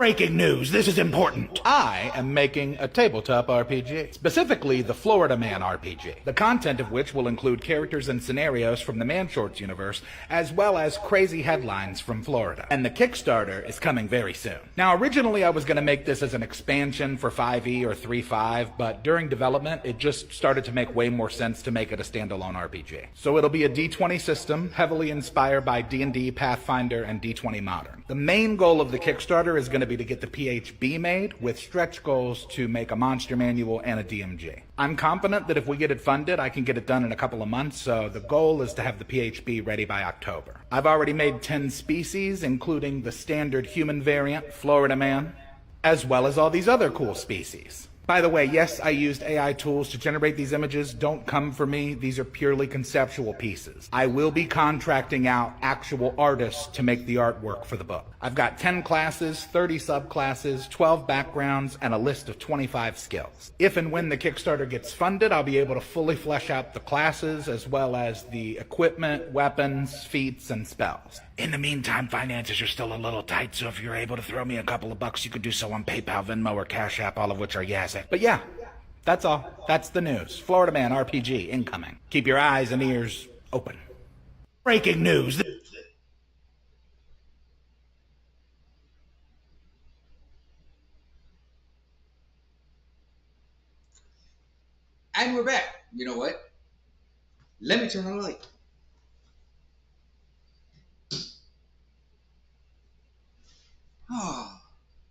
Breaking news, this is important. I am making a tabletop RPG, specifically the Florida Man RPG, the content of which will include characters and scenarios from the Man Shorts universe, as well as crazy headlines from Florida. And the Kickstarter is coming very soon. Now, originally I was going to make this as an expansion for 5e or 3.5, but during development, it just started to make way more sense to make it a standalone RPG. So it'll be a D20 system, heavily inspired by D&D, Pathfinder, and D20 Modern. The main goal of the Kickstarter is going to be to get the PHB made, with stretch goals to make a monster manual and a DMG. I'm confident that if we get it funded, I can get it done in a couple of months, so the goal is to have the PHB ready by October. I've already made 10 species, including the standard human variant, Florida Man, as well as all these other cool species. By the way, yes, I used AI tools to generate these images. Don't come for me. These are purely conceptual pieces. I will be contracting out actual artists to make the artwork for the book. I've got 10 classes, 30 subclasses, 12 backgrounds, and a list of 25 skills. If and when the Kickstarter gets funded, I'll be able to fully flesh out the classes as well as the equipment, weapons, feats, and spells. In the meantime, finances are still a little tight, so if you're able to throw me a couple of bucks, you could do so on PayPal, Venmo, or Cashapp, all of which are yes. But yeah, that's all. That's the news. Florida Man RPG incoming. Keep your eyes and ears open. Breaking news. And we're back. You know what? Let me turn on the light.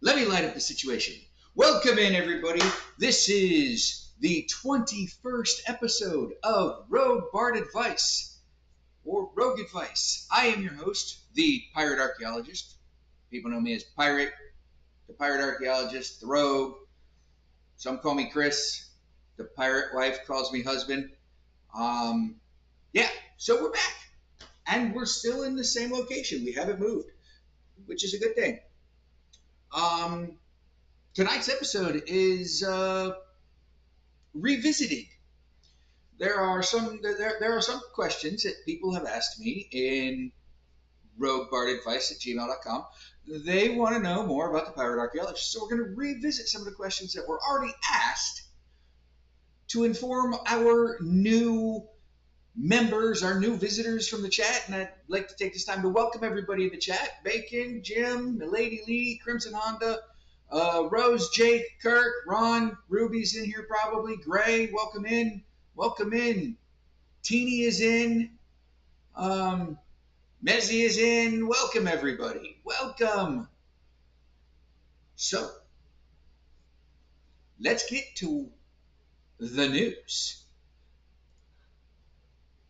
Let me light up the situation. Welcome in, everybody. This is the 21st episode of Rogue Bard Advice, or Rogue Advice. I am your host, the Pirate Archaeologist. People know me as Pirate, the Pirate Archaeologist, the Rogue. Some call me Chris. The pirate wife calls me husband. Yeah, so we're back. And we're still in the same location. We haven't moved, which is a good thing. Tonight's episode is revisiting. There are some questions that people have asked me in roguebardadvice@gmail.com. They want to know more about the Pirate Archaeologist. So we're going to revisit some of the questions that were already asked to inform our new members, our new visitors from the chat. And I'd like to take this time to welcome everybody in the chat. Bacon, Jim, Lady Lee, Crimson Honda, Rose, Jake, Kirk, Ron, Ruby's in here probably. Gray, welcome in. Welcome in. Teeny is in. Mezzy is in. Welcome, everybody. Welcome. So, let's get to the news.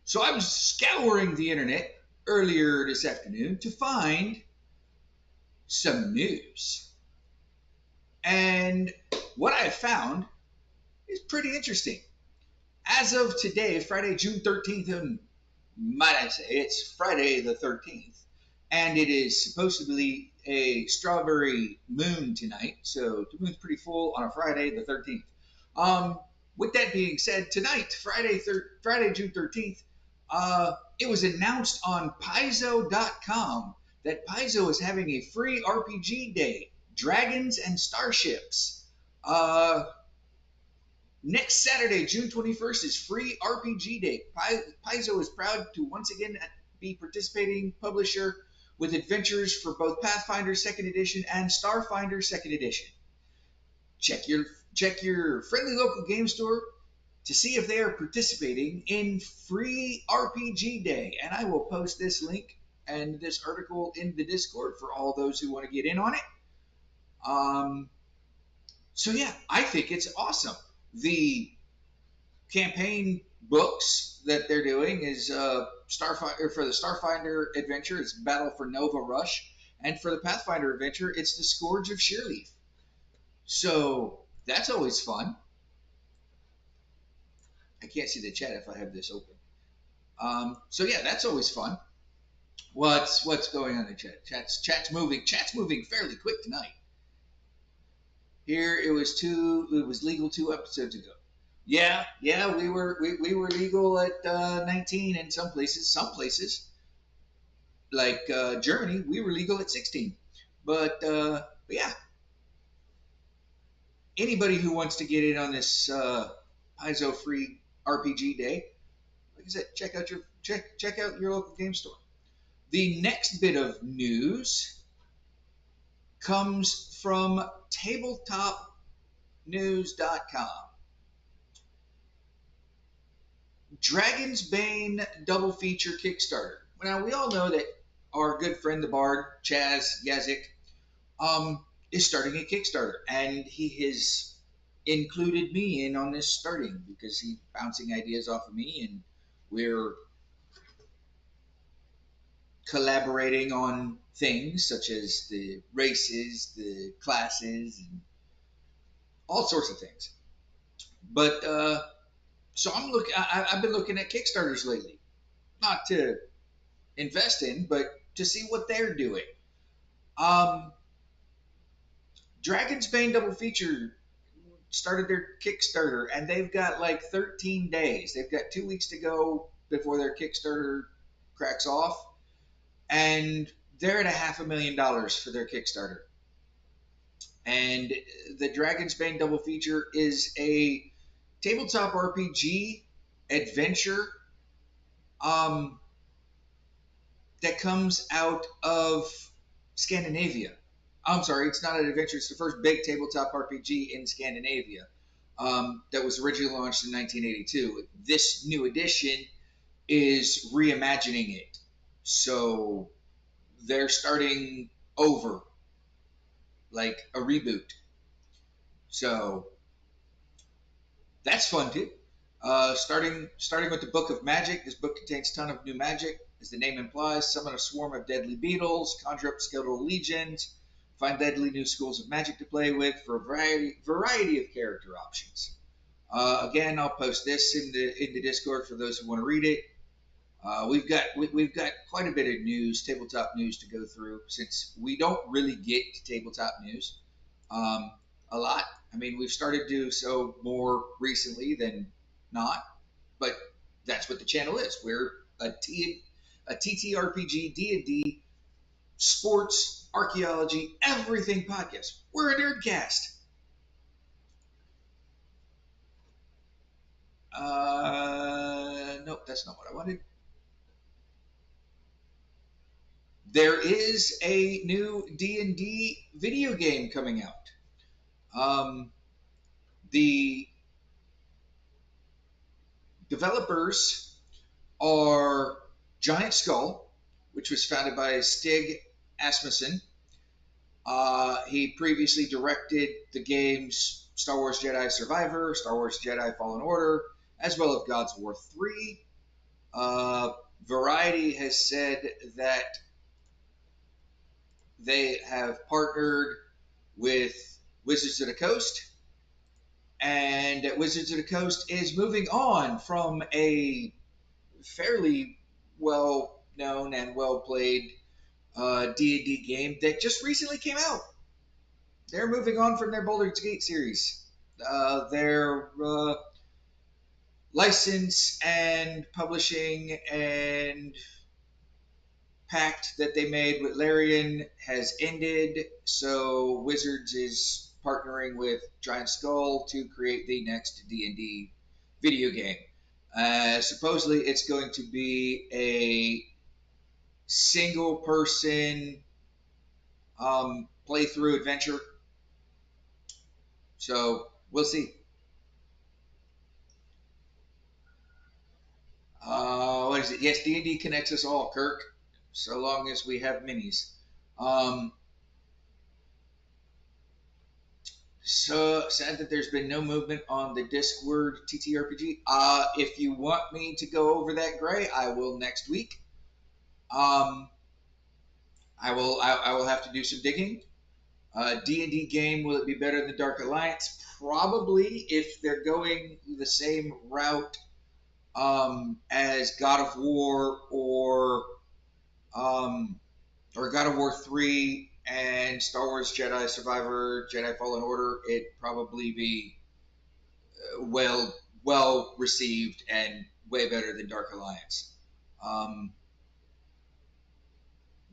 So I was scouring the internet earlier this afternoon to find some news. And what I found is pretty interesting. As of today, Friday, June 13th, and might I say, it's Friday the 13th, and it is supposed to be a strawberry moon tonight, so the moon's pretty full on a Friday the 13th. With that being said, tonight, Friday, June 13th, it was announced on Paizo.com that Paizo is having a free RPG day. Dragons and Starships. Next Saturday, June 21st, is free RPG Day. Paizo is proud to once again be participating publisher with adventures for both Pathfinder 2nd Edition and Starfinder 2nd Edition. Check your friendly local game store to see if they are participating in free RPG Day. And I will post this link and this article in the Discord for all those who want to get in on it. So yeah, I think it's awesome. The campaign books that they're doing is Starfinder. For the Starfinder adventure, it's Battle for Nova Rush, and for the Pathfinder adventure, it's the Scourge of Sheerleaf. So that's always fun. I can't see the chat if I have this open. So yeah, that's always fun. What's going on in the chat? Chat's moving fairly quick tonight. Here it was legal 2 episodes ago. Yeah, we were legal at 19 in some places. Like Germany, we were legal at 16. But yeah, anybody who wants to get in on this Paizo free RPG day, like I said, check out your local game store. The next bit of news comes from tabletopnews.com. Dragon's Bane double feature Kickstarter. Now, we all know that our good friend, the Bard, Chaz Yazik, is starting a Kickstarter, and he has included me in on this starting because he's bouncing ideas off of me, and we're collaborating on things such as the races, the classes, and all sorts of things. But so I've been looking at Kickstarters lately, not to invest in, but to see what they're doing. Dragon's Bane double feature started their Kickstarter, and they've got like 13 days. They've got 2 weeks to go before their Kickstarter cracks off, and they're at $500,000 for their Kickstarter. And the Dragon's Bane double feature is a tabletop RPG adventure that comes out of Scandinavia. I'm sorry, it's not an adventure. It's the first big tabletop RPG in Scandinavia that was originally launched in 1982. This new edition is reimagining it. So they're starting over, like a reboot. So that's fun too. Starting with the Book of Magic. This book contains a ton of new magic. As the name implies, summon a swarm of deadly beetles, conjure up skeletal legions, find deadly new schools of magic to play with for a variety of character options. Again, I'll post this in the Discord for those who want to read it. We've got quite a bit of news, tabletop news to go through, since we don't really get tabletop news a lot. I mean, we've started to do so more recently than not, but that's what the channel is. We're a TTRPG, D&D, sports, archaeology, everything podcast. We're a nerdcast. Nope, that's not what I wanted. There is a new D&D video game coming out. The developers are Giant Skull, which was founded by Stig Asmussen. He previously directed the games Star Wars Jedi Survivor, Star Wars Jedi Fallen Order, as well as God's War 3. Variety has said that they have partnered with Wizards of the Coast, and that Wizards of the Coast is moving on from a fairly well-known and well-played D&D game that just recently came out. They're moving on from their Baldur's Gate series. Their license and publishing and pact that they made with Larian has ended, so Wizards is partnering with Giant Skull to create the next D&D video game. Supposedly it's going to be a single-person playthrough adventure. So we'll see. What is it? Yes, D&D connects us all, Kirk, so long as we have minis. So sad that there's been no movement on the Discord TTRPG. If you want me to go over that, Gray, I will next week. I will have to do some digging. D&D game, will it be better than Dark Alliance? Probably, if they're going the same route as God of War or God of War 3 and Star Wars Jedi Survivor, Jedi Fallen Order, it'd probably be well received and way better than Dark Alliance.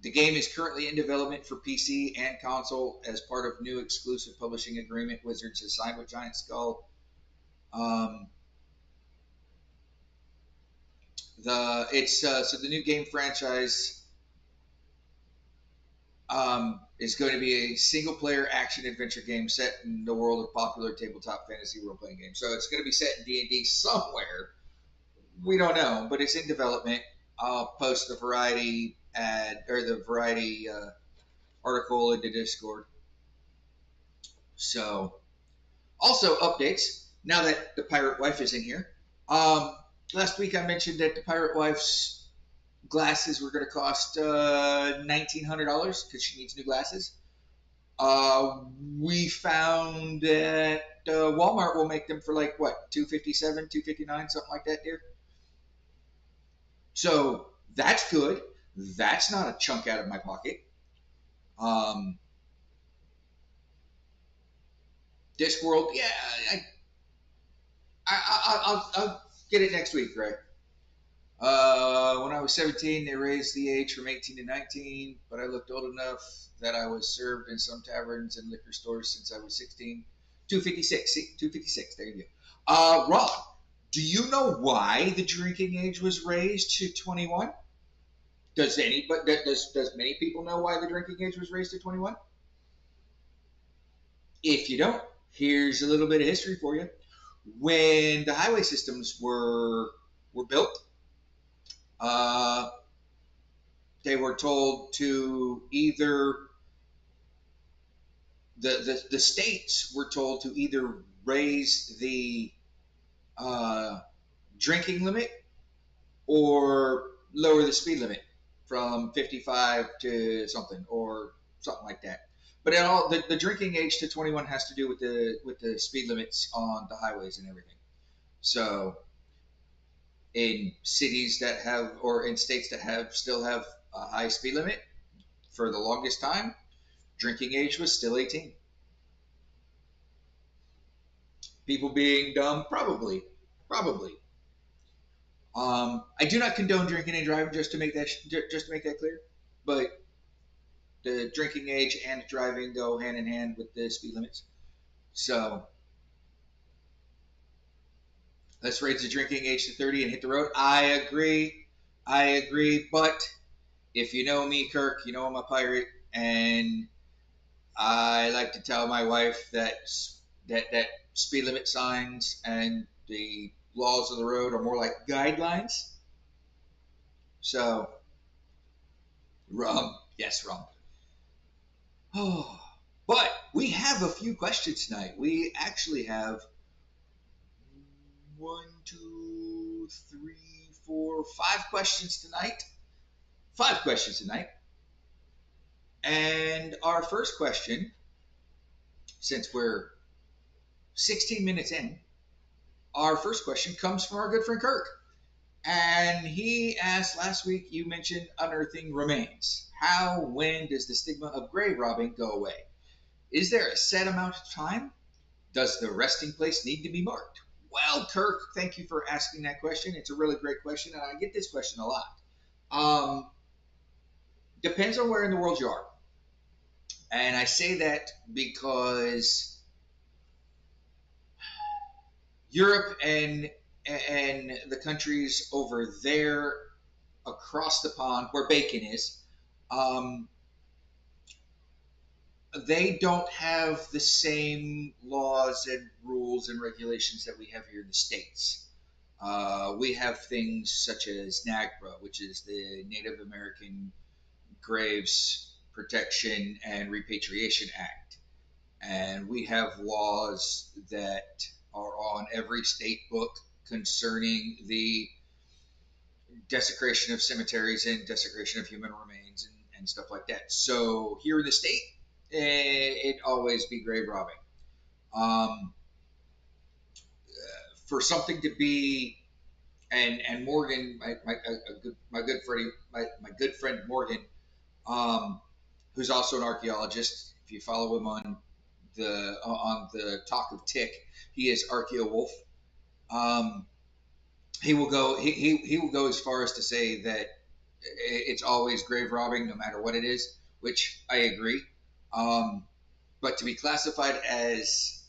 The game is currently in development for PC and console as part of new exclusive publishing agreement Wizards has signed with Giant Skull. So the new game franchise is going to be a single-player action-adventure game set in the world of popular tabletop fantasy role-playing games. So it's going to be set in D&D somewhere. We don't know, but it's in development. I'll post the Variety article into Discord. So, also updates. Now that the Pirate Wife is in here, last week I mentioned that the Pirate Wife's glasses were going to cost $1,900 because she needs new glasses. We found that Walmart will make them for like what, $257, $259, something like that, dear. So that's good. That's not a chunk out of my pocket. Discworld, yeah, I'll get it next week, right? When I was 17, they raised the age from 18 to 19, but I looked old enough that I was served in some taverns and liquor stores since I was 16. 256, see, 256, there you go. Ron, do you know why the drinking age was raised to 21? Does many people know why the drinking age was raised to 21? If you don't, here's a little bit of history for you. When the highway systems were built, they were told to either the states were told to either raise the drinking limit or lower the speed limit from 55 to something or something like that. But the drinking age to 21 has to do with the speed limits on the highways and everything. So in cities that have, or in states that still have a high speed limit, for the longest time, drinking age was still 18. People being dumb, probably. I do not condone drinking and driving, just to make that clear. But the drinking age and driving go hand in hand with the speed limits. So let's raise the drinking age to 30 and hit the road. I agree. But if you know me, Kirk, you know I'm a pirate, and I like to tell my wife that speed limit signs and the laws of the road are more like guidelines. So, rum. Yes, rum. Oh, but we have a few questions tonight. We actually have 1, 2, 3, 4, 5 questions tonight. 5 questions tonight. And our first question, since we're 16 minutes in, our first question comes from our good friend Kirk. And he asked last week, you mentioned unearthing remains. How, when does the stigma of grave robbing go away? Is there a set amount of time? Does the resting place need to be marked? Well, Kirk, thank you for asking that question. It's a really great question, and I get this question a lot. Depends on where in the world you are. And I say that because Europe and the countries over there across the pond where bacon is, they don't have the same laws and rules and regulations that we have here in the States. We have things such as NAGPRA, which is the Native American Graves Protection and Repatriation Act. And we have laws that are on every state book concerning the desecration of cemeteries and desecration of human remains and stuff like that. So here in the state, it always be grave robbing. For something to be, and Morgan, my good friend Morgan, who's also an archaeologist. If you follow him on the Talk of Tick, he is Archeo Wolf. He will go as far as to say that it's always grave robbing, no matter what it is, which I agree. But to be classified as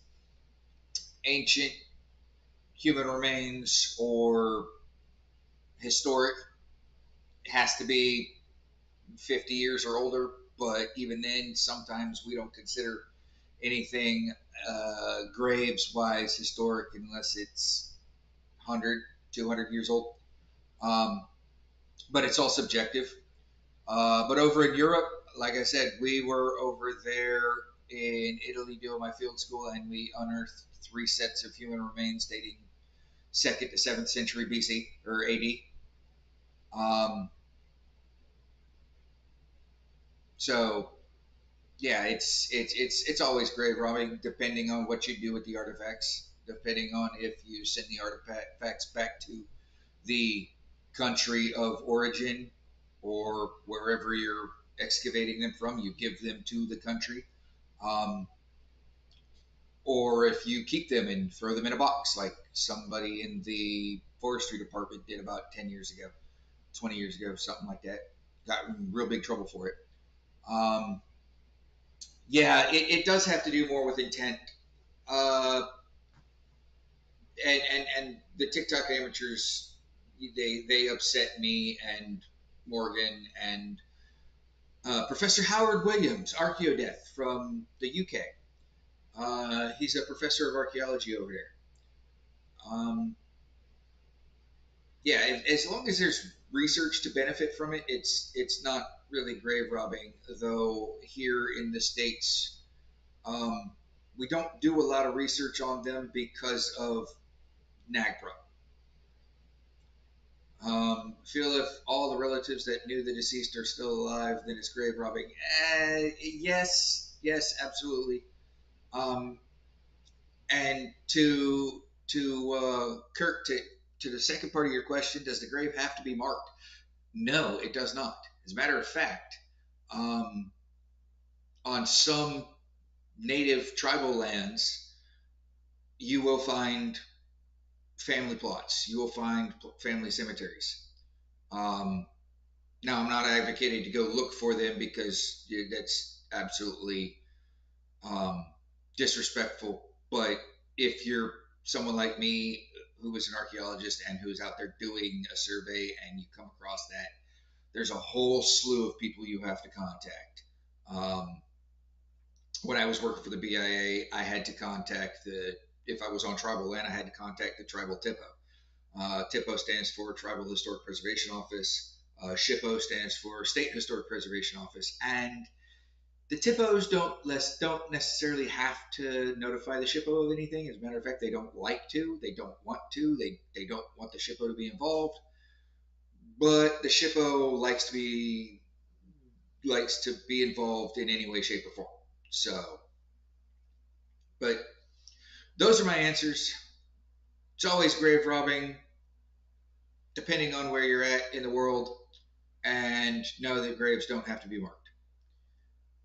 ancient human remains or historic, it has to be 50 years or older. But even then, sometimes we don't consider anything graves wise historic unless it's 100, 200 years old. But it's all subjective. But over in Europe, like I said, we were over there in Italy doing my field school, and we unearthed 3 sets of human remains dating 2nd to 7th century BC or AD. So yeah, it's always grave robbing, depending on what you do with the artifacts, depending on if you send the artifacts back to the country of origin or wherever you're excavating them from, you give them to the country. Um, or if you keep them and throw them in a box, like somebody in the forestry department did about 10 years ago, 20 years ago, something like that. Got in real big trouble for it. Um, yeah, it does have to do more with intent. Uh, and the TikTok amateurs, they upset me and Morgan and Professor Howard Williams, Archaeodeath from the UK. He's a professor of archaeology over there. Yeah, as long as there's research to benefit from it, it's not really grave robbing. Though here in the States, um, we don't do a lot of research on them because of NAGPRA. Feel if all the relatives that knew the deceased are still alive, then it's grave robbing. Yes, absolutely. Um, and to Kirk, to the second part of your question, does the grave have to be marked? No, it does not. As a matter of fact, um, on some native tribal lands, you will find family plots. You will find family cemeteries. Um, Now, I'm not advocating to go look for them because that's absolutely um, disrespectful. But if you're someone like me who is an archaeologist and who's out there doing a survey and you come across that, there's a whole slew of people you have to contact. Um, when I was working for the BIA, I had to contact if I was on tribal land, I had to contact the tribal TIPO. TIPO stands for Tribal Historic Preservation Office. SHPO stands for State Historic Preservation Office. And the TIPOs don't necessarily have to notify the SHPO of anything. As a matter of fact, they don't like to. They don't want to. They don't want the SHPO to be involved. But the SHPO likes to be involved in any way, shape, or form. So, but those are my answers. It's always grave robbing, depending on where you're at in the world. And no, the graves don't have to be marked.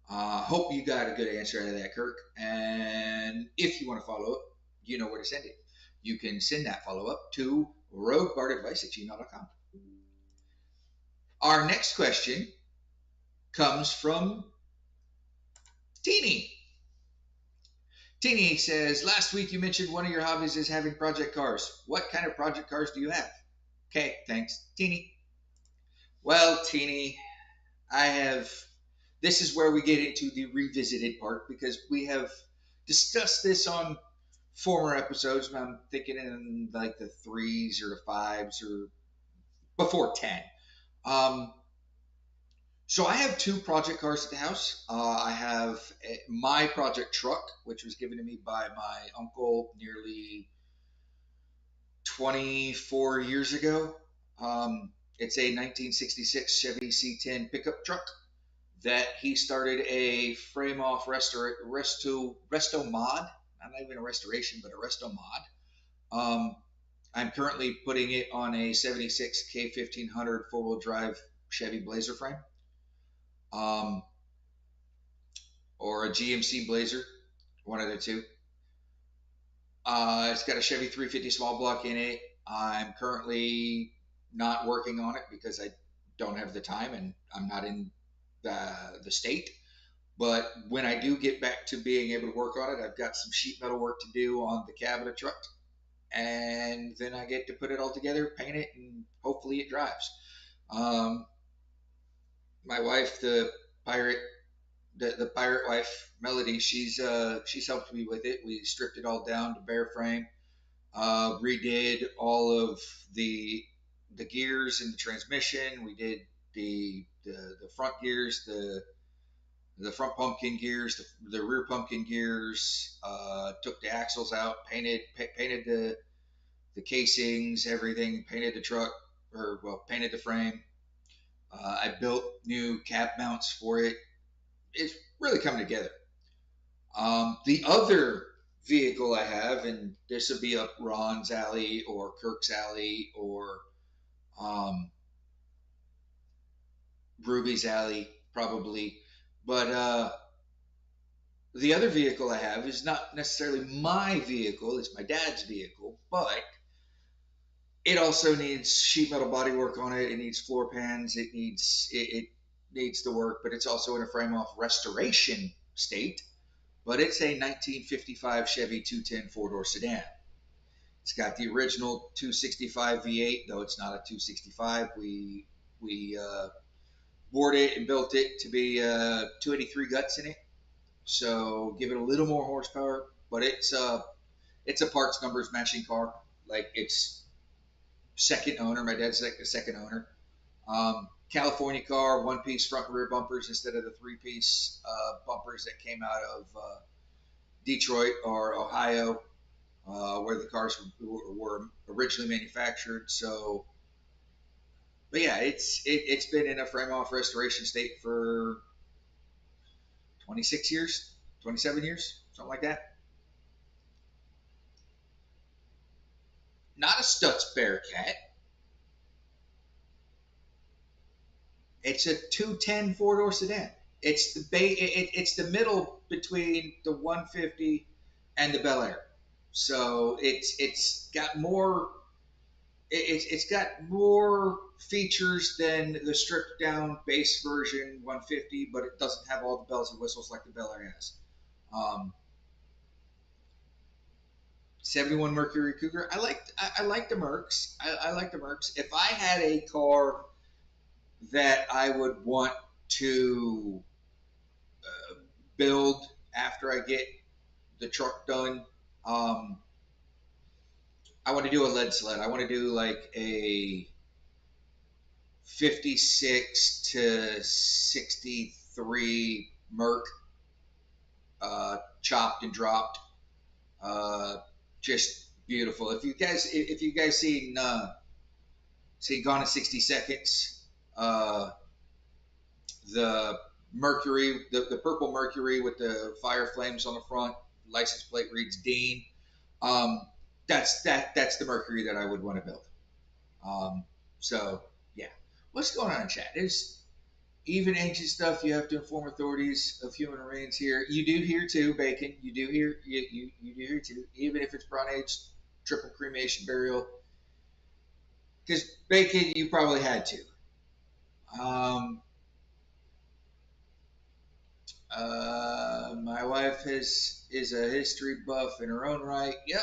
Hope you got a good answer out of that, Kirk. And if you want to follow up, you know where to send it. You can send that follow up to roguebardadvice@gmail.com. Our next question comes from Teeny. Teeny says, last week you mentioned one of your hobbies is having project cars. What kind of project cars do you have? Okay, thanks, Teeny. Well, Teeny, this is where we get into the revisited part because we have discussed this on former episodes, and I'm thinking in like the 3s or the 5s or before 10. So I have 2 project cars at the house. I have my project truck, which was given to me by my uncle nearly 24 years ago. It's a 1966 Chevy C10 pickup truck that he started a frame-off resto mod. Not even a restoration, but a resto mod. I'm currently putting it on a 76 K1500 four-wheel drive Chevy Blazer frame. Or a GMC Blazer, one of the two. It's got a Chevy 350 small block in it. I'm currently not working on it because I don't have the time, and I'm not in the state. But when I do get back to being able to work on it, I've got some sheet metal work to do on the cab of the truck, and then I get to put it all together, paint it, and hopefully it drives. Um, my wife, pirate, the pirate wife, Melody, she's helped me with it. We stripped it all down to bare frame, redid all of the the gears in the transmission. We did the front gears, the front pumpkin gears, the rear pumpkin gears. Took the axles out, painted the casings, everything, painted the truck, or well, painted the frame. I built new cab mounts for it. It's really coming together. The other vehicle I have, and this would be up Ron's alley or Kirk's alley or um, Ruby's alley, probably. But the other vehicle I have is not necessarily my vehicle, it's my dad's vehicle, but it also needs sheet metal bodywork on it. It needs floor pans. It needs the work, but it's also in a frame off restoration state. But it's a 1955 Chevy 210 four-door sedan. It's got the original 265 V8, though it's not a 265. We bored it and built it to be 283 guts in it, so give it a little more horsepower. But it's a parts numbers matching car. Like it's second owner. My dad's like the second owner. California car, one piece front and rear bumpers instead of the three piece bumpers that came out of Detroit or Ohio, where the cars were originally manufactured. So, but yeah, it's been in a frame off restoration state for 26 years, 27 years, something like that. Not a Stutz Bearcat. It's a 210 four-door sedan. It's the middle between the 150 and the Bel Air. So it's got more it's got more features than the stripped down base version 150, but it doesn't have all the bells and whistles like the Bel Air has. Um, 71 Mercury Cougar. I like the Mercs. I like the Mercs. If I had a car that I would want to build after I get the truck done, I want to do a lead sled. I want to do like a 56 to 63 Merc, chopped and dropped. Just beautiful. If you guys seen Gone in 60 Seconds, the Mercury, the purple Mercury with the fire flames on the front, license plate reads Dean. Um, that's the Mercury that I would want to build. So yeah, what's going on in chat? There's even ancient stuff. You have to inform authorities of human remains here. You do here too, Bacon. You do here. You do here too. Even if it's Bronze Age, triple cremation burial. Because Bacon, you probably had to. My wife is a history buff in her own right. Yep.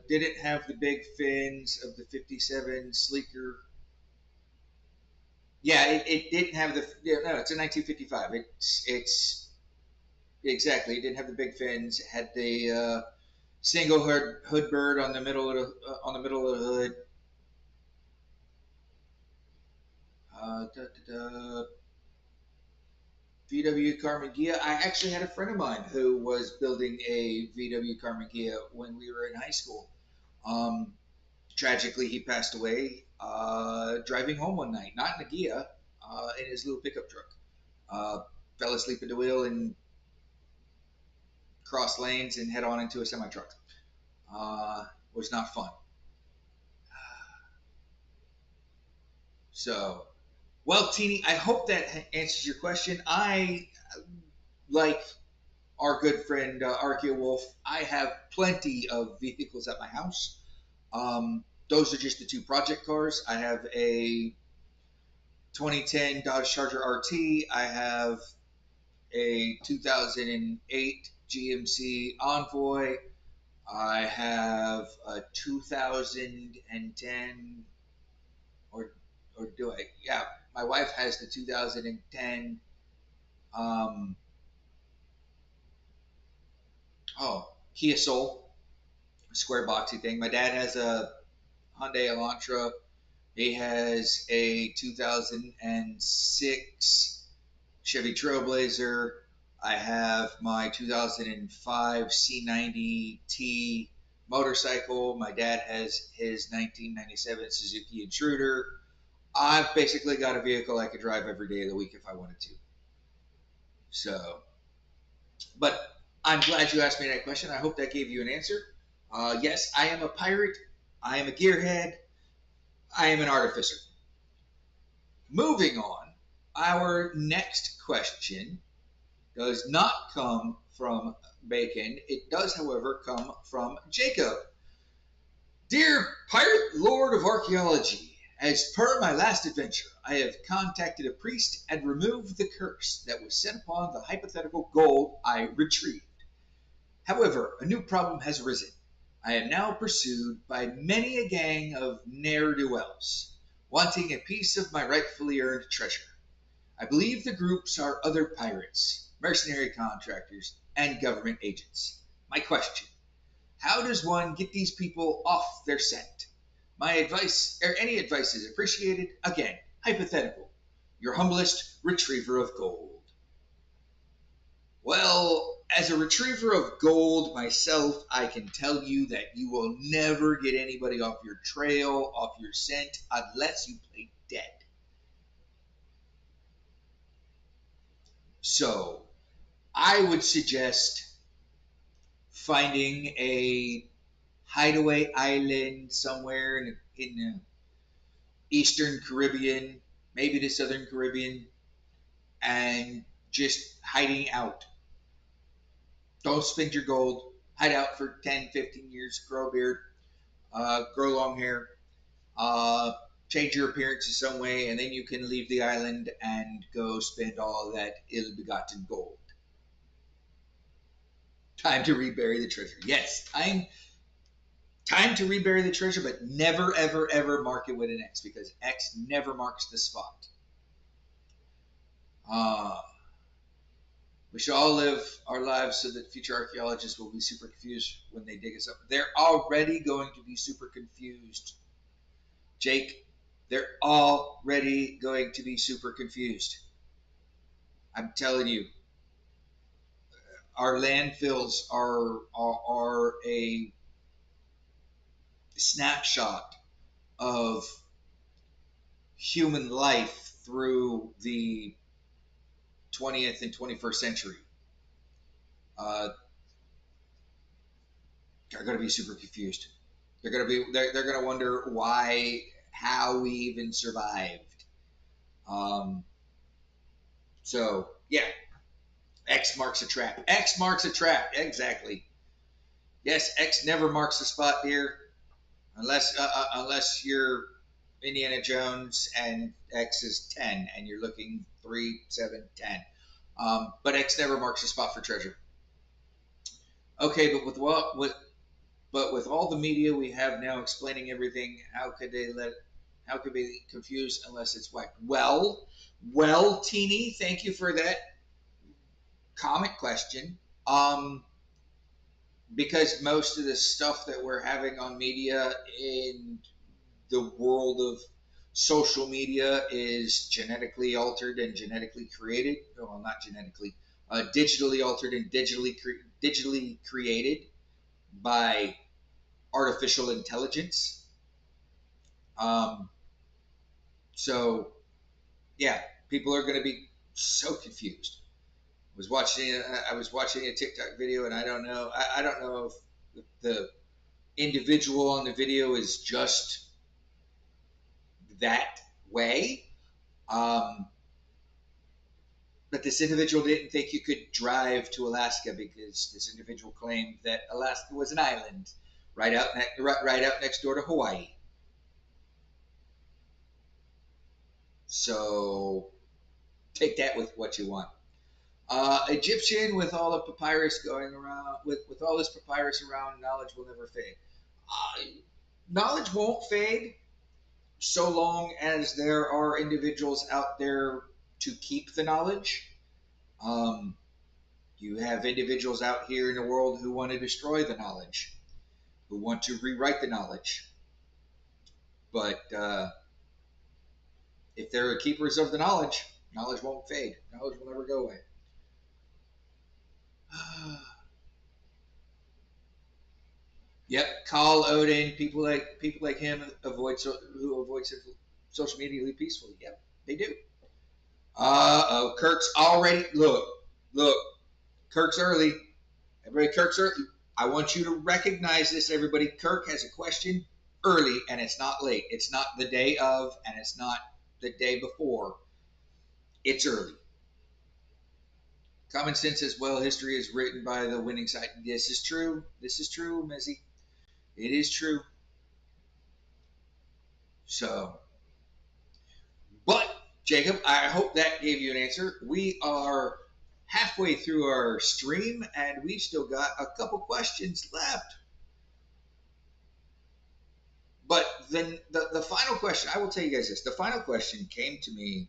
Didn't have the big fins of the 57 sleeker. Yeah, it didn't have the. Yeah, no, it's a 1955. It's exactly. It didn't have the big fins. It had the single hood bird on the middle of the hood. Uh, da, da, da. VW Karmann Ghia. I actually had a friend of mine who was building a VW Karmann Ghia when we were in high school. Tragically, he passed away driving home one night, not in a Ghia, in his little pickup truck. Fell asleep at the wheel and crossed lanes and head on into a semi truck. Was not fun. So, well, Teeny, I hope that answers your question. I, like our good friend Archaeo Wolf, I have plenty of vehicles at my house. those are just the 2 project cars. I have a 2010 Dodge Charger RT. I have a 2008 GMC Envoy. I have a 2010, or do I? Yeah, my wife has the 2010. Kia Soul, square boxy thing. My dad has a Hyundai Elantra. He has a 2006 Chevy Trailblazer. I have my 2005 C90T motorcycle. My dad has his 1997 Suzuki Intruder. I've basically got a vehicle I could drive every day of the week if I wanted to. So, but I'm glad you asked me that question. I hope that gave you an answer. Yes, I am a pirate. I am a gearhead. I am an artificer. Moving on, our next question does not come from Bacon. It does, however, come from Jacob. Dear Pirate Lord of Archaeology, as per my last adventure, I have contacted a priest and removed the curse that was set upon the hypothetical gold I retrieved. However, a new problem has arisen. I am now pursued by many a gang of ne'er-do-wells, wanting a piece of my rightfully earned treasure. I believe the groups are other pirates, mercenary contractors, and government agents. My question: how does one get these people off their scent? My advice, or any advice, is appreciated. Again, hypothetical. Your humblest retriever of gold. Well, as a retriever of gold myself, I can tell you that you will never get anybody off your trail, off your scent, unless you play dead. So, I would suggest finding a hideaway island somewhere in the Eastern Caribbean, maybe the Southern Caribbean, and just hiding out. Don't spend your gold. Hide out for 10, 15 years, grow a beard, grow long hair, change your appearance in some way, and then you can leave the island and go spend all that ill-begotten gold. Time to rebury the treasure. Yes, time to rebury the treasure, but never, ever, ever mark it with an X, because X never marks the spot. We should all live our lives so that future archaeologists will be super confused when they dig us up. They're already going to be super confused. Jake, they're already going to be super confused. I'm telling you, our landfills are a snapshot of human life through the 20th and 21st century. They're going to be super confused. They're going to wonder how we even survived. So yeah, X marks a trap. X marks a trap. Exactly. Yes, X never marks a spot, dear, unless you're Indiana Jones and X is 10 and you're looking 3, 7, 10. But X never marks a spot for treasure. Okay, but with all the media we have now explaining everything, how could they be confused unless it's wiped? Well, Teeny, thank you for that comic question. Because most of the stuff that we're having on media in the world of social media is genetically altered and genetically created. Well, not genetically, digitally altered and digitally created by artificial intelligence. So, yeah, people are going to be so confused. I was watching a TikTok video, and I don't know if the individual on the video is just that way. But this individual didn't think you could drive to Alaska because this individual claimed that Alaska was an island right out next door to Hawaii. So take that with what you want. Egyptian, with all the papyrus going around, with all this papyrus around, knowledge will never fade. Knowledge won't fade so long as there are individuals out there to keep the knowledge. Um, you have individuals out here in the world who want to destroy the knowledge, who want to rewrite the knowledge. But if they're keepers of the knowledge, knowledge won't fade. Knowledge will never go away. Yep, Carl Odin, people like him who avoid social media lead peacefully. Yep, they do. Kirk's already look. Kirk's early. Everybody, Kirk's early. I want you to recognize this, everybody. Kirk has a question early, and it's not late. It's not the day of, and it's not the day before. It's early. Common sense as well. History is written by the winning side. This is true. This is true, Mizzy. It is true. So, but Jacob, I hope that gave you an answer. We are halfway through our stream, and we've still got a couple questions left. But then the final question, I will tell you guys this. The final question came to me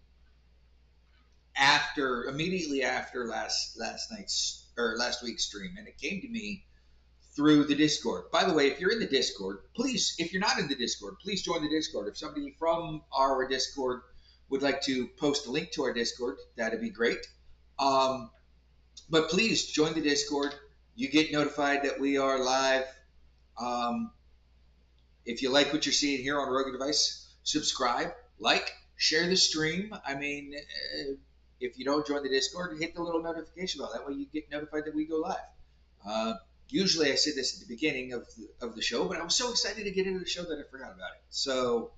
immediately after last week's stream, and it came to me through the Discord. By the way, if you're in the Discord, please, if you're not in the Discord, please join the Discord. If somebody from our Discord would like to post a link to our Discord, that'd be great. But please join the Discord. You get notified that we are live. If you like what you're seeing here on Rogue Device, subscribe, like, share the stream. I mean, if you don't join the Discord, hit the little notification bell. That way you get notified that we go live. Usually I say this at the beginning of the show, but I was so excited to get into the show that I forgot about it. So,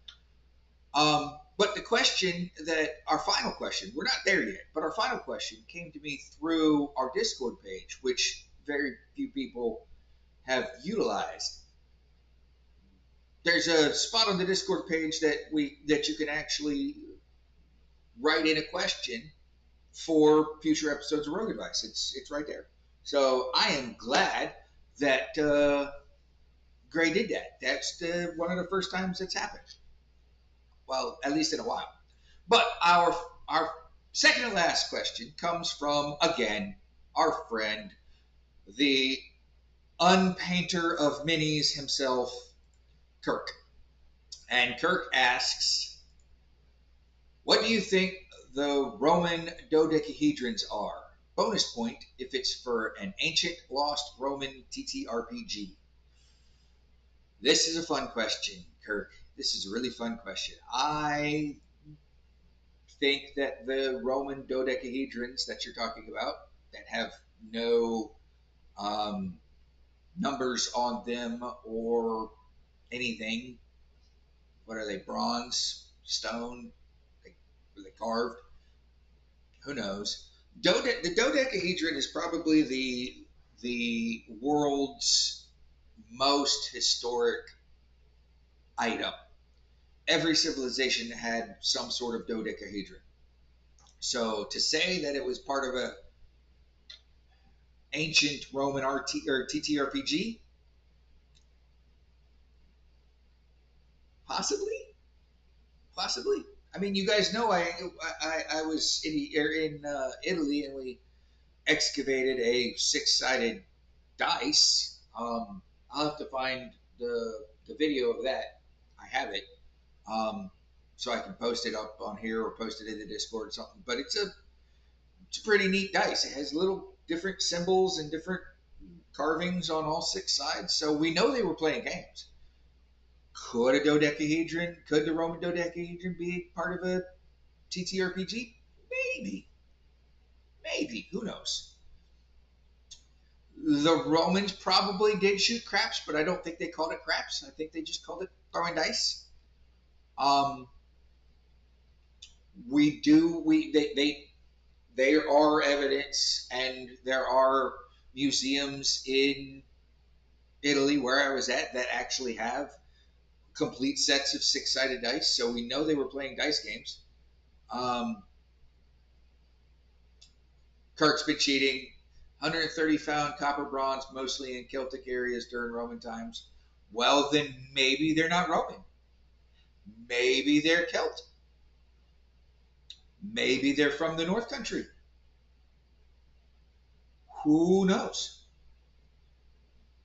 but the question our final question, we're not there yet, but our final question came to me through our Discord page, which very few people have utilized. There's a spot on the Discord page that you can actually write in a question for future episodes of Rogue Advice. It's right there. So I am glad that Gray did that. That's one of the first times it's happened. Well, at least in a while. But our second and last question comes from, again, our friend, the unpainter of minis himself, Kirk. And Kirk asks, what do you think the Roman dodecahedrons are? Bonus point if it's for an ancient lost Roman TTRPG. This is a fun question, Kirk. This is a really fun question. I think that the Roman dodecahedrons that you're talking about, that have no numbers on them or anything, what are they, bronze, stone, were they carved? Who knows? The dodecahedron is probably the world's most historic item. Every civilization had some sort of dodecahedron. So to say that it was part of a ancient Roman TTRPG, possibly. I mean, you guys know I was in Italy, and we excavated a 6-sided dice. I'll have to find the video of that. I have it, so I can post it up on here or post it in the Discord or something. But it's a pretty neat dice. It has little different symbols and different carvings on all 6 sides. So we know they were playing games. Could the Roman dodecahedron be part of a TTRPG? Maybe. Who knows? The Romans probably did shoot craps, but I don't think they called it craps. I think they just called it throwing dice. There are evidence, and there are museums in Italy where I was at that actually have complete sets of 6-sided dice, so we know they were playing dice games. Kirk's been cheating. 130 found copper bronze, mostly in Celtic areas during Roman times. Well, then maybe they're not Roman. Maybe they're Celtic. Maybe they're from the North Country. Who knows?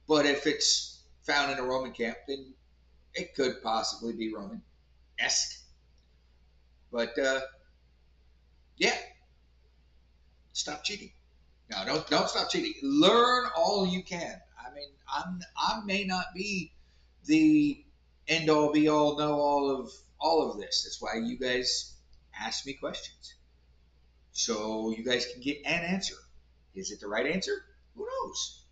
But if it's found in a Roman camp, then it could possibly be Roman-esque. But yeah, stop cheating. No, don't stop cheating. Learn all you can. I mean, I may not be the end all be all know all of this. That's why you guys ask me questions, so you guys can get an answer. Is it the right answer? Who knows?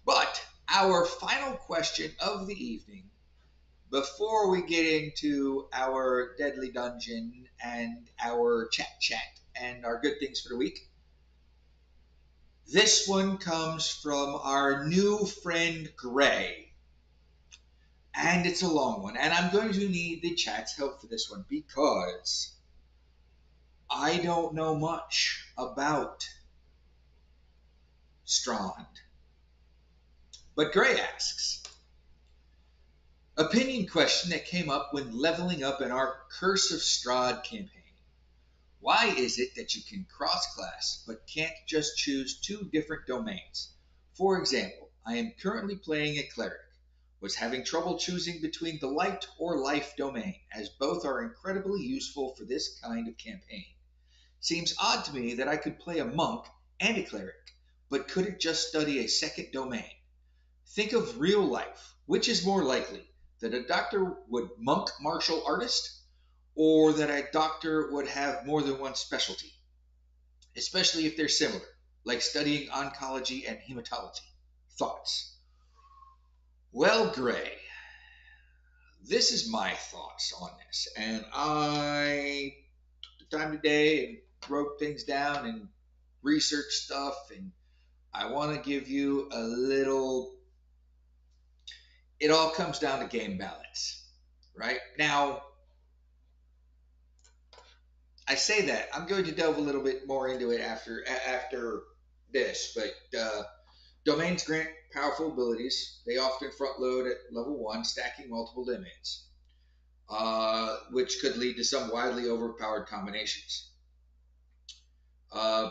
But our final question of the evening, before we get into our deadly dungeon and our chat and our good things for the week, this one comes from our new friend Gray. And it's a long one. And I'm going to need the chat's help for this one because I don't know much about Strand. But Gray asks, opinion question that came up when leveling up in our Curse of Strahd campaign. Why is it that you can cross-class but can't just choose two different domains? For example, I am currently playing a cleric. Was having trouble choosing between the light or life domain, as both are incredibly useful for this kind of campaign. Seems odd to me that I could play a monk and a cleric, but couldn't just study a second domain. Think of real life. Which is more likely, that a doctor would monk martial artist, or that a doctor would have more than one specialty, especially if they're similar, like studying oncology and hematology? Thoughts? Well, Gray, this is my thoughts on this, and I took the time today and wrote things down and researched stuff, and I want to give you a little. It all comes down to game balance, right? Now, I say that I'm going to delve a little bit more into it after this, but domains grant powerful abilities. They often front load at level 1, stacking multiple domains, which could lead to some widely overpowered combinations. A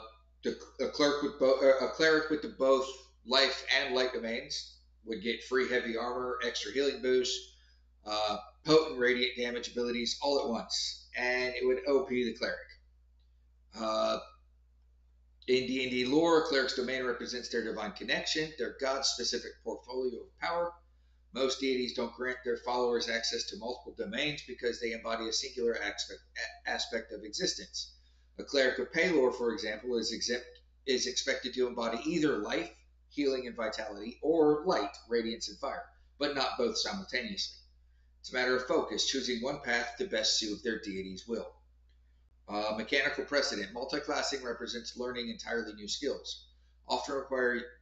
cleric with the both life and light domains would get free heavy armor, extra healing boost, potent radiant damage abilities all at once, and it would OP the cleric. In D&D lore, a cleric's domain represents their divine connection, their god-specific portfolio of power. Most deities don't grant their followers access to multiple domains because they embody a singular aspect of existence. A cleric of Palor, for example, is expected to embody either life, healing and vitality, or light, radiance and fire, but not both simultaneously. It's a matter of focus, choosing one path to best suit their deity's will. Mechanical precedent. Multiclassing represents learning entirely new skills, often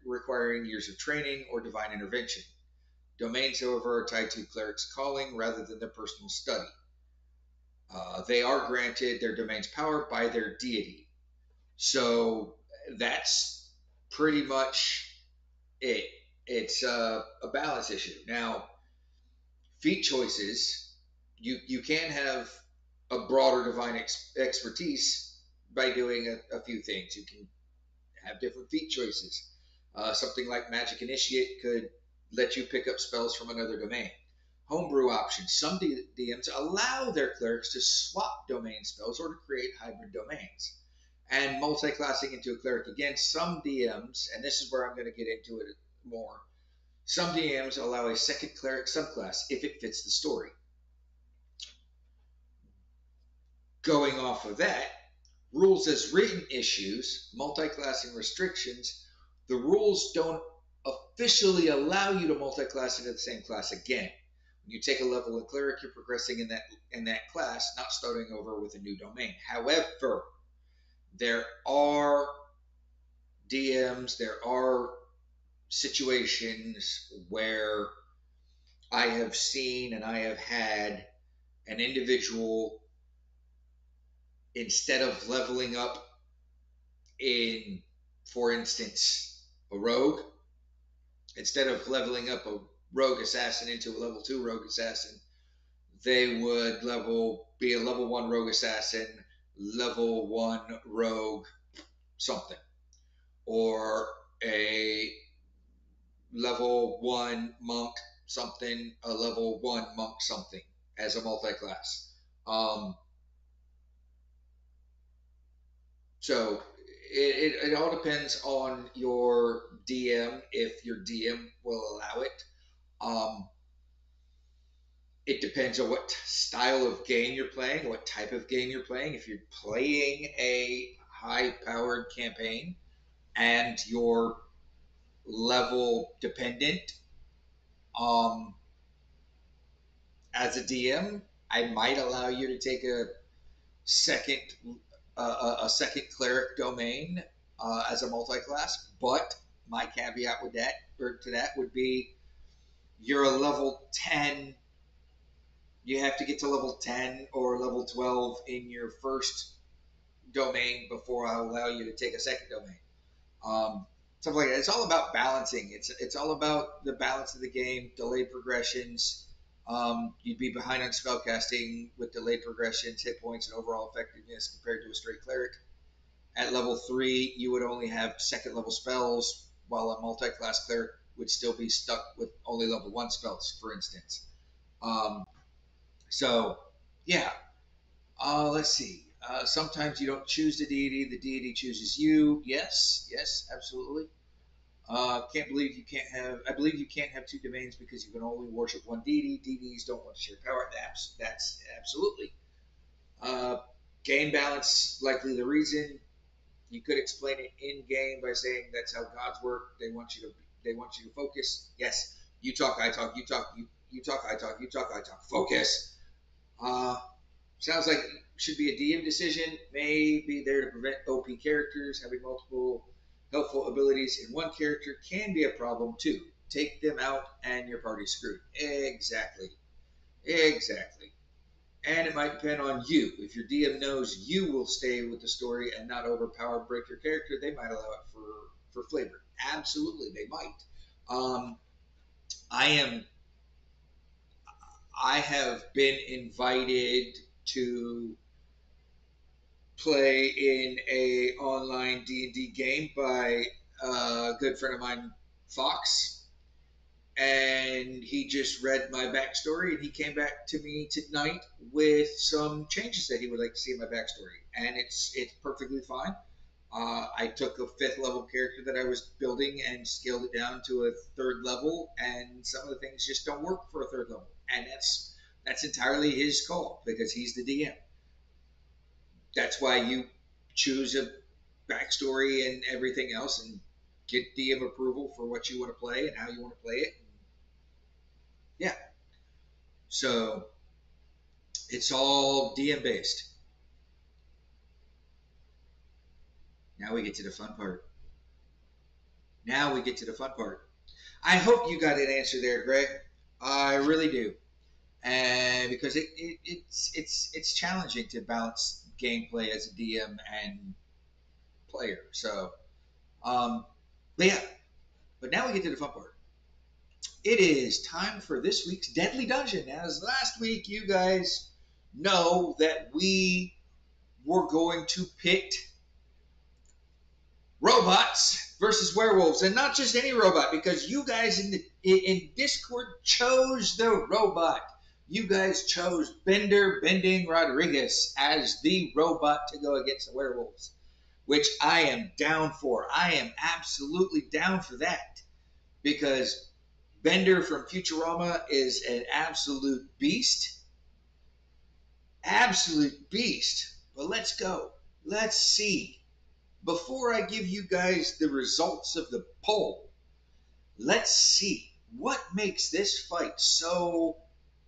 requiring years of training or divine intervention. Domains, however, are tied to cleric's calling rather than their personal study. They are granted their domain's power by their deity. So that's pretty much it. It's a balance issue. Now, feat choices, you can have a broader divine expertise by doing a few things. You can have different feat choices. Something like Magic Initiate could let you pick up spells from another domain. Homebrew options. Some DMs allow their clerics to swap domain spells or to create hybrid domains. And multi-classing into a cleric again, some DMs, and this is where I'm going to get into it more, some DMs allow a second cleric subclass if it fits the story. Going off of that, rules as written issues, multi-classing restrictions, the rules don't officially allow you to multi-class into the same class again. When you take a level of cleric, you're progressing in that class, not starting over with a new domain. However, there are DMs, there are situations where I have seen and I have had an individual instead of leveling up in, for instance, a rogue, instead of leveling up a rogue assassin into a level 2 rogue assassin, they would be a level 1 rogue assassin, level 1 rogue something, or a level 1 monk something, a level 1 monk something as a multi-class. So it all depends on your DM, if your DM will allow it. It depends on what style of game you're playing, what type of game you're playing. If you're playing a high-powered campaign and you're level dependent, as a DM, I might allow you to take a second second cleric domain as a multi-class, but my caveat with that to that would be you're a level 10. You have to get to level 10 or level 12 in your first domain before I'll allow you to take a second domain. Stuff like that. It's all about balancing. It's all about the balance of the game, delayed progressions. You'd be behind on spellcasting with delayed progressions, hit points, and overall effectiveness compared to a straight cleric. At level 3, you would only have second level spells, while a multi-class cleric would still be stuck with only level 1 spells, for instance. So, yeah. Let's see. Sometimes you don't choose the deity chooses you. Yes, absolutely. Can't believe you can't have. I believe you can't have 2 domains because you can only worship one deity. Deities don't want to share power. That's absolutely. Game balance, likely the reason. You could explain it in game by saying that's how gods work. They want you to focus. Yes, you talk, I talk. You talk, you talk, I talk. You talk, I talk. Focus. Sounds like it should be a DM decision. May be there to prevent OP characters having multiple helpful abilities in one character can be a problem too. Take them out and your party's screwed. Exactly. And it might depend on you. If your DM knows you will stay with the story and not overpower break your character, they might allow it for flavor. Absolutely, they might. I have been invited to play in a online D&D game by a good friend of mine, Fox, and he just read my backstory, and he came back to me tonight with some changes that he would like to see in my backstory, and it's perfectly fine. I took a 5th level character that I was building and scaled it down to a 3rd level, and some of the things just don't work for a 3rd level, and that's entirely his call because he's the DM. That's why you choose a backstory and everything else and get DM approval for what you want to play and how you want to play it. Yeah. So it's all DM based. Now we get to the fun part. I hope you got an answer there, Greg. I really do. And because it's challenging to balance gameplay as a DM and player. So, but yeah. But now we get to the fun part. It is time for this week's Deadly Dungeon. As last week, you guys know that we were going to pit robots versus werewolves, and not just any robot, because you guys in Discord chose the robot. You guys chose Bending Rodriguez as the robot to go against the werewolves, which I am down for. I am absolutely down for that because Bender from Futurama is an absolute beast. Absolute beast. But let's go. Let's see. Before I give you guys the results of the poll, let's see what makes this fight so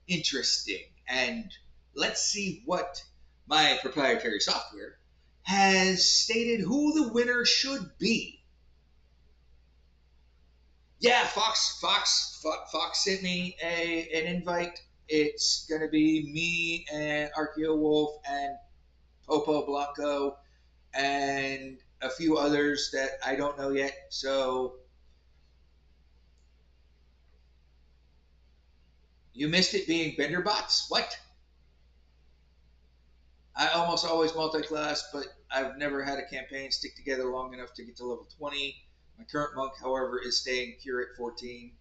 interesting. And let's see what my proprietary software has stated who the winner should be. Yeah, Fox sent me an invite. It's gonna be me and Archeo Wolf and Popo Blanco, and a few others that I don't know yet. So you missed it being Bender bots? What? I almost always multi-class, but I've never had a campaign stick together long enough to get to level 20. My current monk, however, is staying pure at 14.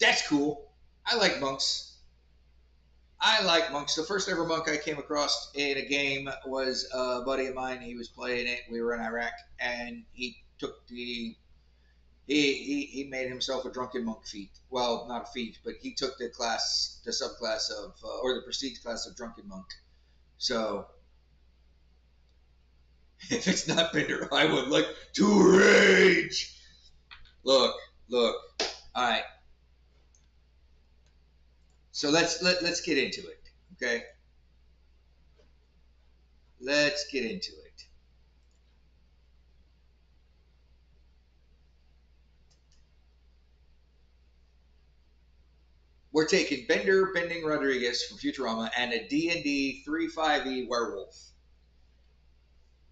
That's cool. I like monks. I like monks. The first ever monk I came across in a game was a buddy of mine. He was playing it. We were in Iraq, and he took the he made himself a drunken monk feat. Well, not a feat, but he took the class, the subclass of, or the prestige class of drunken monk. So if it's not Bender, I would like to rage. Look. All right. So let's get into it. Okay. Let's get into it. We're taking Bending Rodriguez from Futurama and a D&D 3.5e werewolf.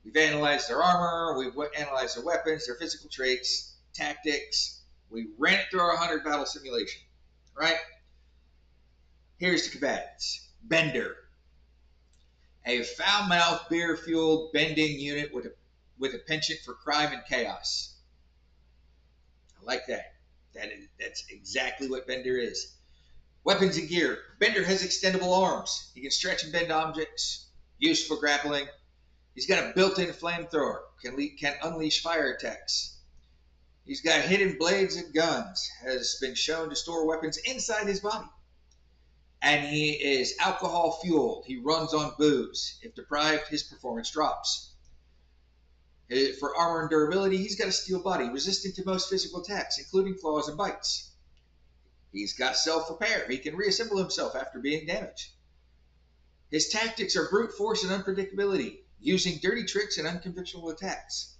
We've analyzed their armor, we've analyzed their weapons, their physical traits, tactics. We ran it through our 100 battle simulation, right? Here's the combatants. Bender, a foul-mouthed, beer-fueled bending unit with a penchant for crime and chaos. I like that. That's exactly what Bender is. Weapons and gear. Bender has extendable arms. He can stretch and bend objects, used for grappling. He's got a built-in flamethrower, can unleash fire attacks. He's got hidden blades and guns, has been shown to store weapons inside his body. And he is alcohol-fueled. He runs on booze. If deprived, his performance drops. For armor and durability, he's got a steel body, resistant to most physical attacks, including claws and bites. He's got self-repair. He can reassemble himself after being damaged. His tactics are brute force and unpredictability, using dirty tricks and unconventional attacks,